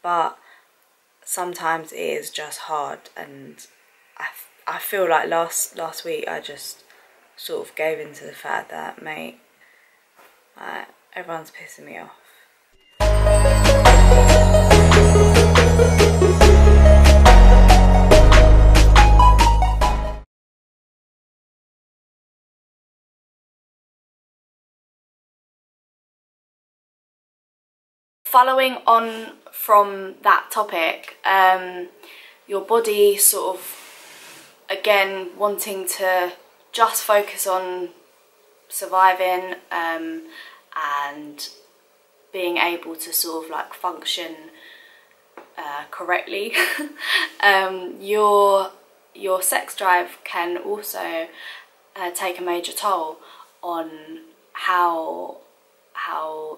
but sometimes it is just hard, and I feel like last week I just sort of gave into the fact that, mate, everyone's pissing me off. Following on from that topic, your body sort of, again, wanting to just focus on surviving and being able to sort of like function correctly. Your sex drive can also take a major toll on how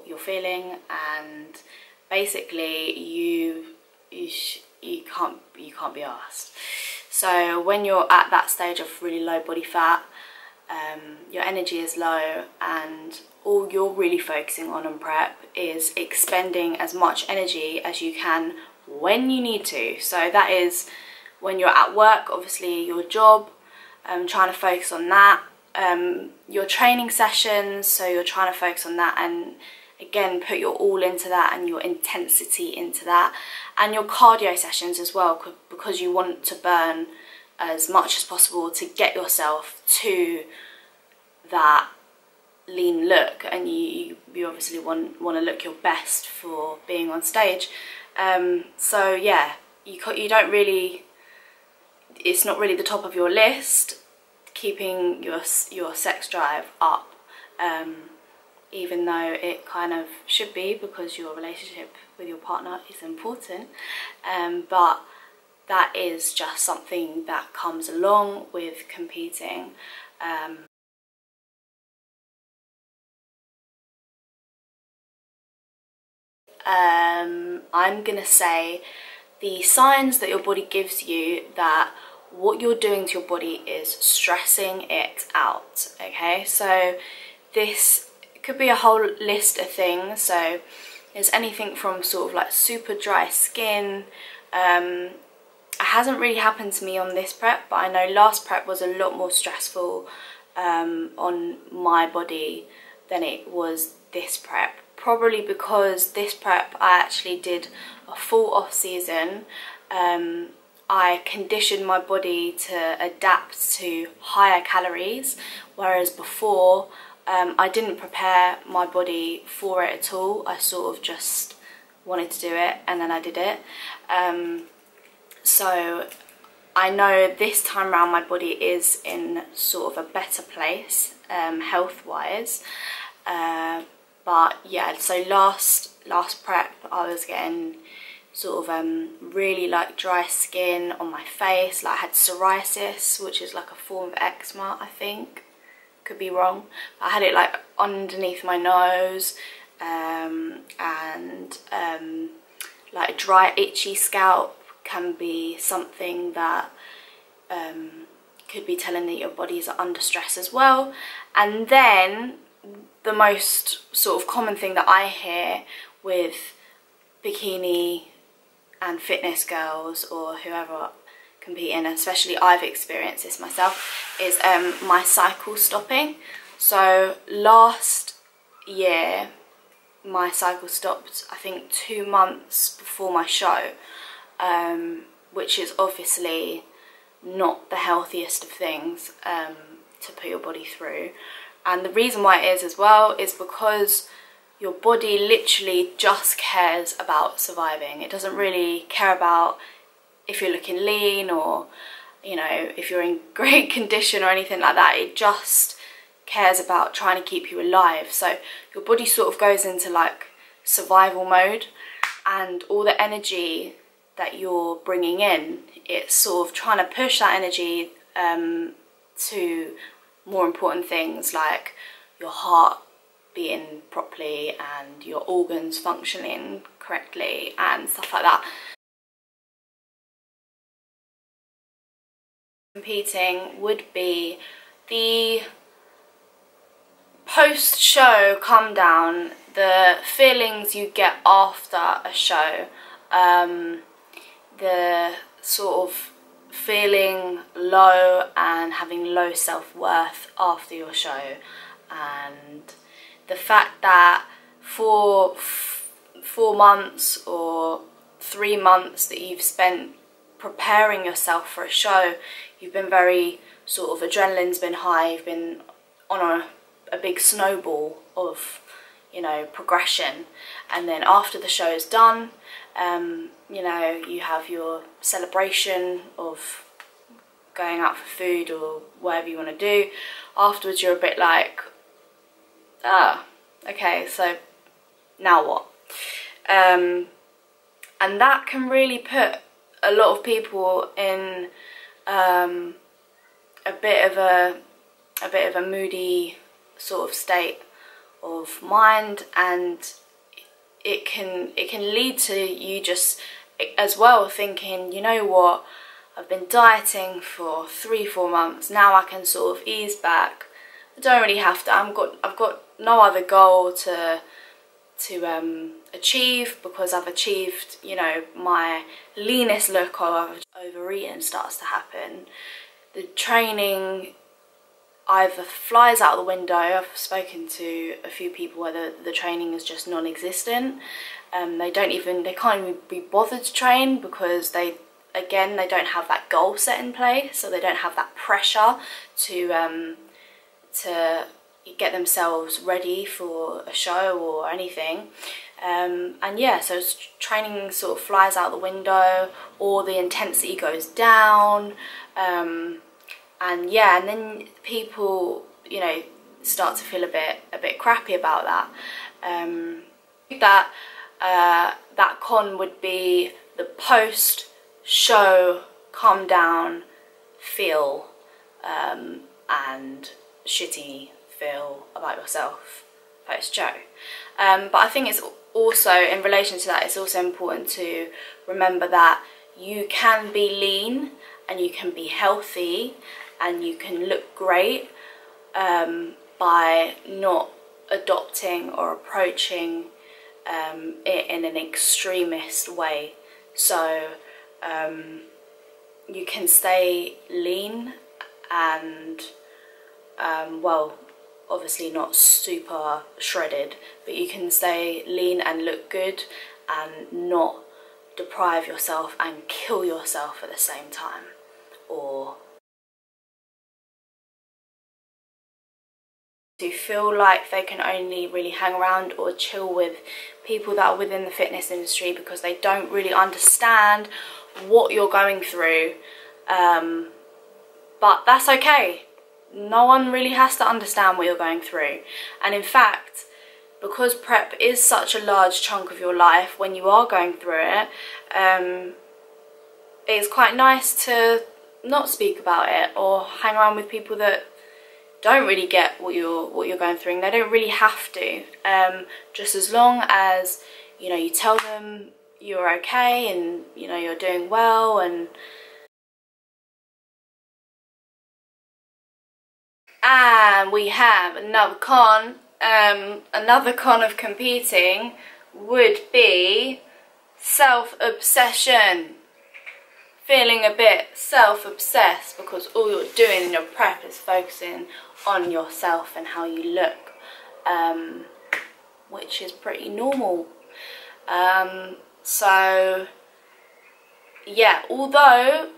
you're feeling, and basically you can't be asked. So when you're at that stage of really low body fat, your energy is low, and all you're really focusing on prep is expending as much energy as you can when you need to. So that is when you're at work, obviously your job, trying to focus on that. Your training sessions, so you're trying to focus on that and again put your all into that and your intensity into that, and your cardio sessions as well, because you want to burn as much as possible to get yourself to that lean look, and you obviously want to look your best for being on stage. So yeah, you don't really, it's not really the top of your list, keeping your sex drive up, even though it kind of should be, because your relationship with your partner is important, but that is just something that comes along with competing. I'm gonna say the signs that your body gives you that what you're doing to your body is stressing it out, okay? So this could be a whole list of things. So there's anything from sort of like super dry skin. It hasn't really happened to me on this prep, but I know last prep was a lot more stressful on my body than it was this prep. Probably because this prep I actually did a full off season. I conditioned my body to adapt to higher calories, whereas before I didn't prepare my body for it at all. I sort of just wanted to do it and then I did it. So I know this time around my body is in sort of a better place health-wise. But yeah, so last prep I was getting sort of really like dry skin on my face. Like I had psoriasis, which is like a form of eczema, I think. Could be wrong. I had it like underneath my nose, and like a dry itchy scalp can be something that could be telling that your body is under stress as well. And then the most sort of common thing that I hear with bikini and fitness girls or whoever competing, especially I've experienced this myself, is my cycle stopping. So last year my cycle stopped, I think 2 months before my show, which is obviously not the healthiest of things to put your body through. And the reason why it is as well is because your body literally just cares about surviving. It doesn't really care about if you're looking lean or, you know, if you're in great condition or anything like that. It just cares about trying to keep you alive. So your body sort of goes into like survival mode, and all the energy that you're bringing in, it's sort of trying to push that energy to more important things like your heart beating properly and your organs functioning correctly and stuff like that. Competing would be the post-show come down, the feelings you get after a show the sort of feeling low and having low self-worth after your show, and the fact that for 4 months or 3 months that you've spent preparing yourself for a show, you've been very sort of, adrenaline's been high, you've been on a big snowball of, you know, progression, and then after the show is done, you know, you have your celebration of going out for food or whatever you want to do. Afterwards you're a bit like, okay, so now what? And that can really put a lot of people in a bit of a moody sort of state of mind, and it can lead to you just as well thinking, you know what, I've been dieting for 3-4 months, now I can sort of ease back. I don't really have to, I've got no other goal to achieve, because I've achieved, you know, my leanest look, or overeating starts to happen. The training either flies out the window. I've spoken to a few people where the training is just non-existent. They can't even be bothered to train because they don't have that goal set in place, so they don't have that pressure to get themselves ready for a show or anything. And yeah, so training sort of flies out the window, or the intensity goes down. And yeah, and then people, you know, start to feel a bit crappy about that. That con would be the post-show calm down feel, and shitty feel about yourself post-show. But I think it's also, in relation to that, it's also important to remember that you can be lean and you can be healthy and you can look great by not adopting or approaching it in an extremist way. So you can stay lean and well, obviously not super shredded, but you can stay lean and look good and not deprive yourself and kill yourself at the same time, or to feel like they can only really hang around or chill with people that are within the fitness industry because they don't really understand what you're going through. But that's okay. No one really has to understand what you're going through. And in fact, because prep is such a large chunk of your life, when you are going through it, it's quite nice to not speak about it or hang around with people that don't really get what you're going through. And they don't really have to. Just as long as, you know, you tell them you're okay and, you know, you're doing well. And we have another con. Another con of competing would be self-obsession. Feeling a bit self-obsessed because all you're doing in your prep is focusing on yourself and how you look, which is pretty normal. So yeah, although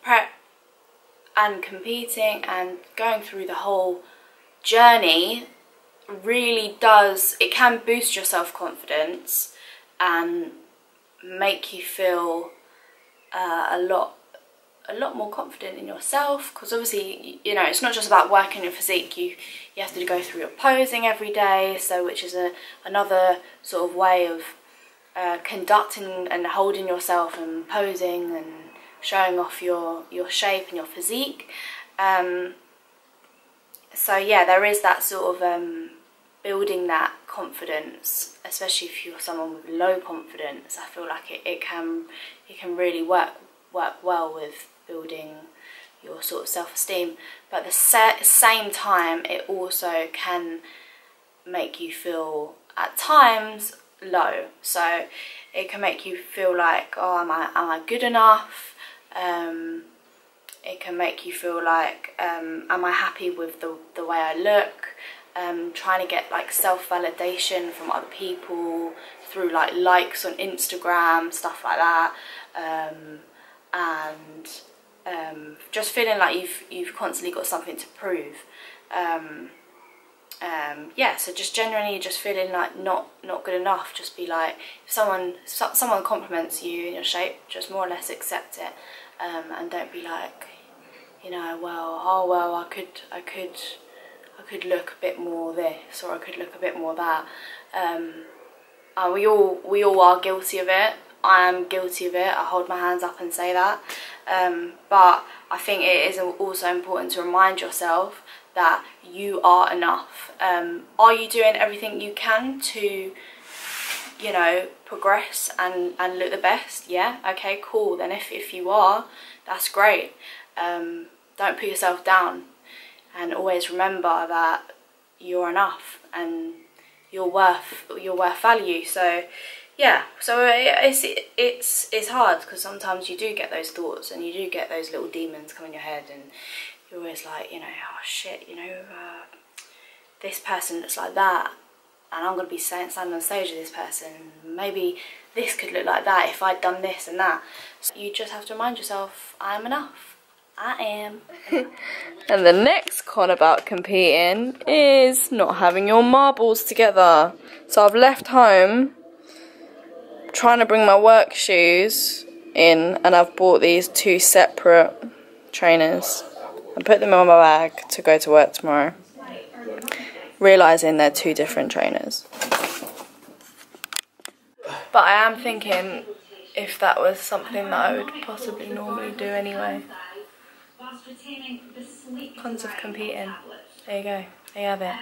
prep and competing and going through the whole journey really does, it can boost your self-confidence and make you feel a lot more confident in yourself, because obviously, you know, it's not just about working your physique. You have to go through your posing every day, so which is another sort of way of conducting and holding yourself and posing and showing off your shape and your physique. So yeah, there is that sort of building that confidence, especially if you're someone with low confidence. I feel like it can really work well with building your sort of self-esteem, but at the same time it also can make you feel at times low. So It can make you feel like, oh, am I good enough? It can make you feel like, am I happy with the way I look? Trying to get like self-validation from other people through like likes on Instagram, stuff like that, and just feeling like you've constantly got something to prove. Yeah, so just generally just feeling like not good enough. Just be like, if someone compliments you in your shape, just more or less accept it, and don't be like, you know, well, I could look a bit more this, or I could look a bit more that. We all are guilty of it. I am guilty of it. I hold my hands up and say that. But I think it is also important to remind yourself that you are enough. Are you doing everything you can to, you know, progress and look the best? Yeah, okay, cool. Then if you are, that's great. Don't put yourself down, and always remember that you're enough and you're worth value. So yeah, so it's hard, because sometimes you do get those thoughts and you do get those little demons come in your head, and you're always like, you know, oh shit, you know, this person looks like that, and I'm going to be standing on stage with this person. Maybe this could look like that if I'd done this and that. So you just have to remind yourself, I'm enough. I am. And the next con about competing is not having your marbles together. So I've left home trying to bring my work shoes in, and I've bought these 2 separate trainers and put them in my bag to go to work tomorrow, realising they're 2 different trainers. But I am thinking if that was something that I would possibly normally do anyway. Cons of competing. There you go. There you have it.